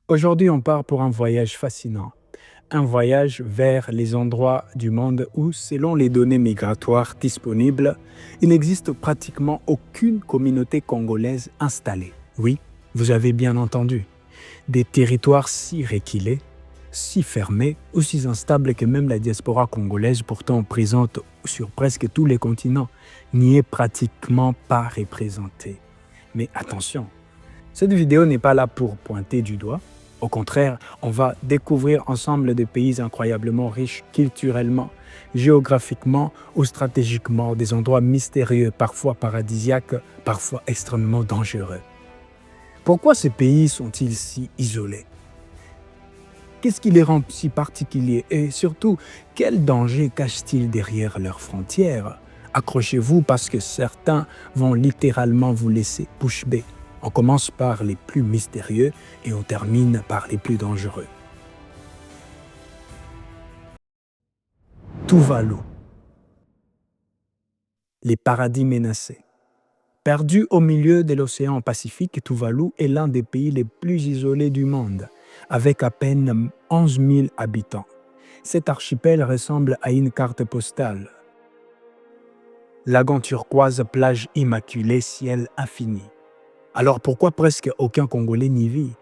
Aujourd'hui, on part pour un voyage fascinant. Un voyage vers les endroits du monde où, selon les données migratoires disponibles, il n'existe pratiquement aucune communauté congolaise installée. Oui, vous avez bien entendu. Des territoires si reculés, si fermés ou si instables que même la diaspora congolaise, pourtant présente sur presque tous les continents, n'y est pratiquement pas représentée. Mais attention, cette vidéo n'est pas là pour pointer du doigt. Au contraire, on va découvrir ensemble des pays incroyablement riches culturellement, géographiquement ou stratégiquement, des endroits mystérieux, parfois paradisiaques, parfois extrêmement dangereux. Pourquoi ces pays sont-ils si isolés? Qu'est-ce qui les rend si particuliers? Et surtout, quels dangers cachent-ils derrière leurs frontières? Accrochez-vous parce que certains vont littéralement vous laisser bouche bée. On commence par les plus mystérieux et on termine par les plus dangereux. Tuvalu. Les paradis menacés. Perdu au milieu de l'océan Pacifique, Tuvalu est l'un des pays les plus isolés du monde, avec à peine 11 000 habitants. Cet archipel ressemble à une carte postale. Lagon turquoise, plage immaculée, ciel infini. Alors pourquoi presque aucun Congolais n'y vit?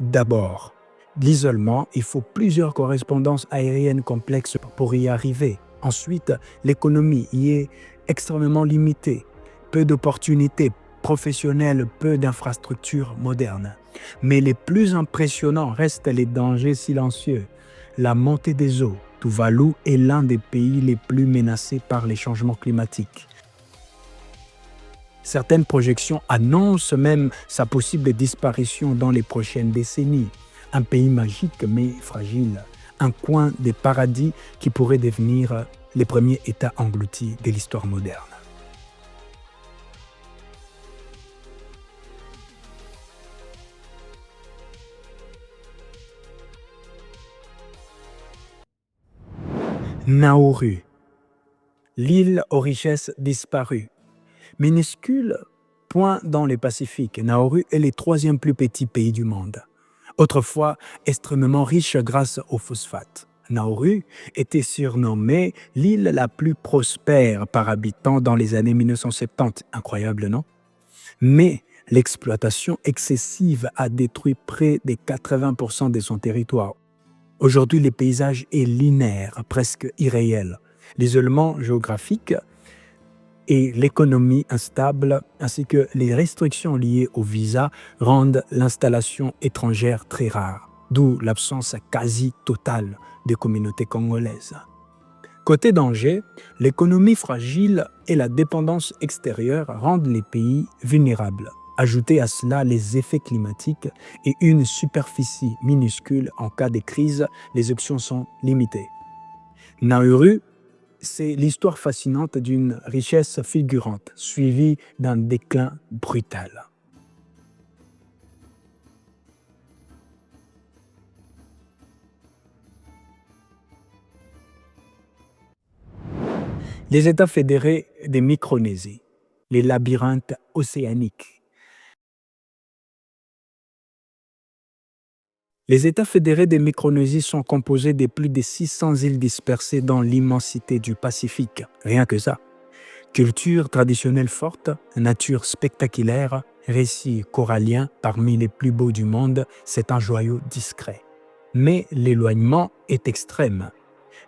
D'abord, l'isolement, il faut plusieurs correspondances aériennes complexes pour y arriver. Ensuite, l'économie y est extrêmement limitée. Peu d'opportunités professionnelles, peu d'infrastructures modernes. Mais les plus impressionnants restent les dangers silencieux. La montée des eaux. Tuvalu est l'un des pays les plus menacés par les changements climatiques. Certaines projections annoncent même sa possible disparition dans les prochaines décennies. Un pays magique mais fragile. Un coin des paradis qui pourrait devenir les premiers États engloutis de l'histoire moderne. Nauru, l'île aux richesses disparues. Minuscule point dans le Pacifique, Nauru est le troisième plus petit pays du monde. Autrefois extrêmement riche grâce au phosphate. Nauru était surnommée l'île la plus prospère par habitant dans les années 1970. Incroyable, non? Mais l'exploitation excessive a détruit près de 80% de son territoire. Aujourd'hui, le paysage est linéaire, presque irréel. L'isolement géographique et l'économie instable, ainsi que les restrictions liées au visa rendent l'installation étrangère très rare, d'où l'absence quasi totale des communautés congolaises. Côté danger, l'économie fragile et la dépendance extérieure rendent les pays vulnérables. Ajoutez à cela les effets climatiques et une superficie minuscule en cas de crise, les options sont limitées. Nauru, c'est l'histoire fascinante d'une richesse fulgurante, suivie d'un déclin brutal. Les États fédérés de Micronésie, les labyrinthes océaniques. Les États fédérés de Micronésie sont composés de plus de 600 îles dispersées dans l'immensité du Pacifique. Rien que ça. Culture traditionnelle forte, nature spectaculaire, récits coralliens parmi les plus beaux du monde, c'est un joyau discret. Mais l'éloignement est extrême.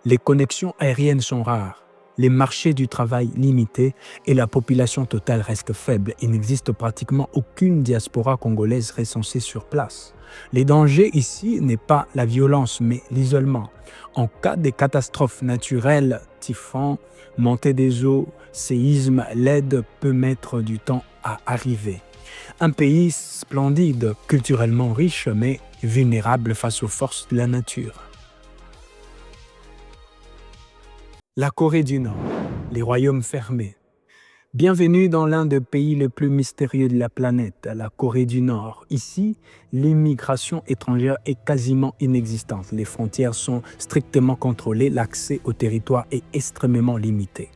Les connexions aériennes sont rares, les marchés du travail limités et la population totale reste faible. Il n'existe pratiquement aucune diaspora congolaise recensée sur place. Les dangers ici n'est pas la violence, mais l'isolement. En cas de catastrophe naturelle, typhon, montée des eaux, séisme, l'aide peut mettre du temps à arriver. Un pays splendide, culturellement riche, mais vulnérable face aux forces de la nature. La Corée du Nord, les royaumes fermés. Bienvenue dans l'un des pays les plus mystérieux de la planète, la Corée du Nord. Ici, l'immigration étrangère est quasiment inexistante. Les frontières sont strictement contrôlées, l'accès au territoire est extrêmement limité.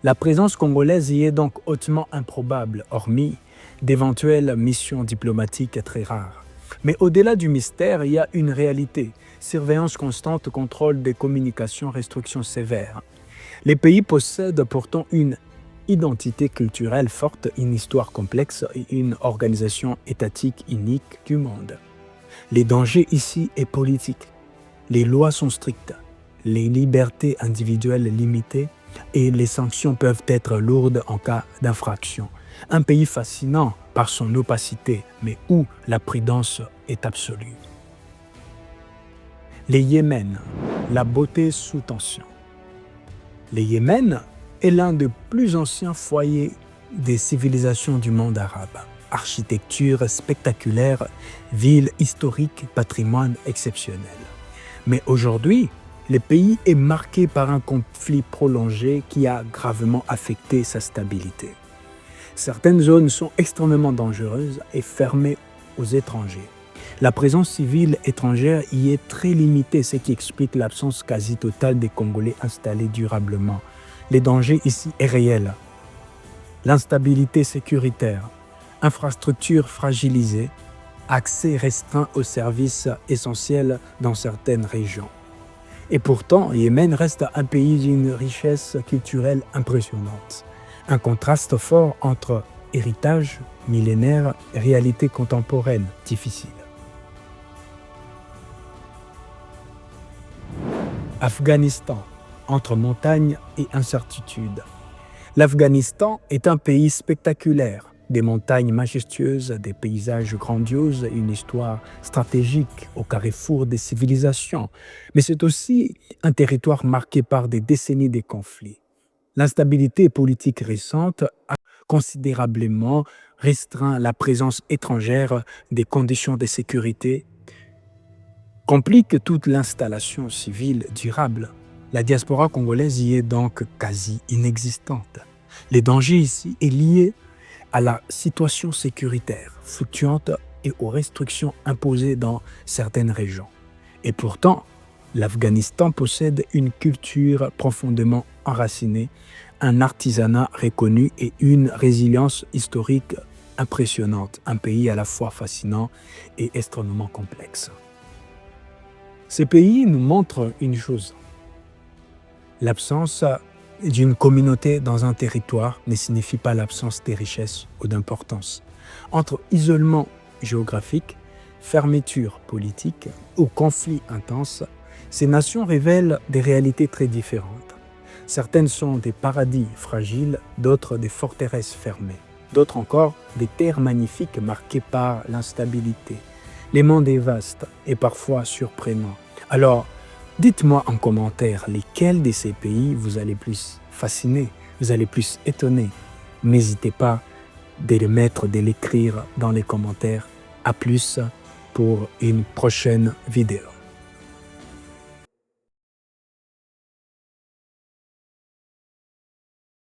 La présence congolaise y est donc hautement improbable, hormis d'éventuelles missions diplomatiques très rares. Mais au-delà du mystère, il y a une réalité. Surveillance constante, contrôle des communications, restrictions sévères. Les pays possèdent pourtant une identité culturelle forte, une histoire complexe et une organisation étatique unique du monde. Les dangers ici est politique. Les lois sont strictes, les libertés individuelles limitées et les sanctions peuvent être lourdes en cas d'infraction. Un pays fascinant par son opacité, mais où la prudence est absolue. Les Yémen, la beauté sous tension. Les Yémen est l'un des plus anciens foyers des civilisations du monde arabe. Architecture spectaculaire, ville historique, patrimoine exceptionnel. Mais aujourd'hui, le pays est marqué par un conflit prolongé qui a gravement affecté sa stabilité. Certaines zones sont extrêmement dangereuses et fermées aux étrangers. La présence civile étrangère y est très limitée, ce qui explique l'absence quasi totale des Congolais installés durablement. Les dangers ici est réel. L'instabilité sécuritaire, infrastructures fragilisées, accès restreint aux services essentiels dans certaines régions. Et pourtant, Yémen reste un pays d'une richesse culturelle impressionnante. Un contraste fort entre héritage millénaire et réalité contemporaine difficile. Afghanistan, entre montagne et incertitude. L'Afghanistan est un pays spectaculaire. Des montagnes majestueuses, des paysages grandioses, une histoire stratégique au carrefour des civilisations. Mais c'est aussi un territoire marqué par des décennies de conflits. L'instabilité politique récente a considérablement restreint la présence étrangère, des conditions de sécurité compliquent toute l'installation civile durable. La diaspora congolaise y est donc quasi inexistante. Les dangers ici est lié à la situation sécuritaire fluctuante et aux restrictions imposées dans certaines régions. Et pourtant, l'Afghanistan possède une culture profondément enracinée, un artisanat reconnu et une résilience historique impressionnante, un pays à la fois fascinant et extrêmement complexe. Ces pays nous montrent une chose. L'absence d'une communauté dans un territoire ne signifie pas l'absence des richesses ou d'importance. Entre isolement géographique, fermeture politique ou conflit intense, ces nations révèlent des réalités très différentes. Certaines sont des paradis fragiles, d'autres des forteresses fermées, d'autres encore des terres magnifiques marquées par l'instabilité. Le monde est vaste et parfois surprenant. Alors, dites-moi en commentaire lesquels de ces pays vous allez plus fasciner, vous allez plus étonner. N'hésitez pas de les mettre, de l'écrire dans les commentaires. À plus pour une prochaine vidéo.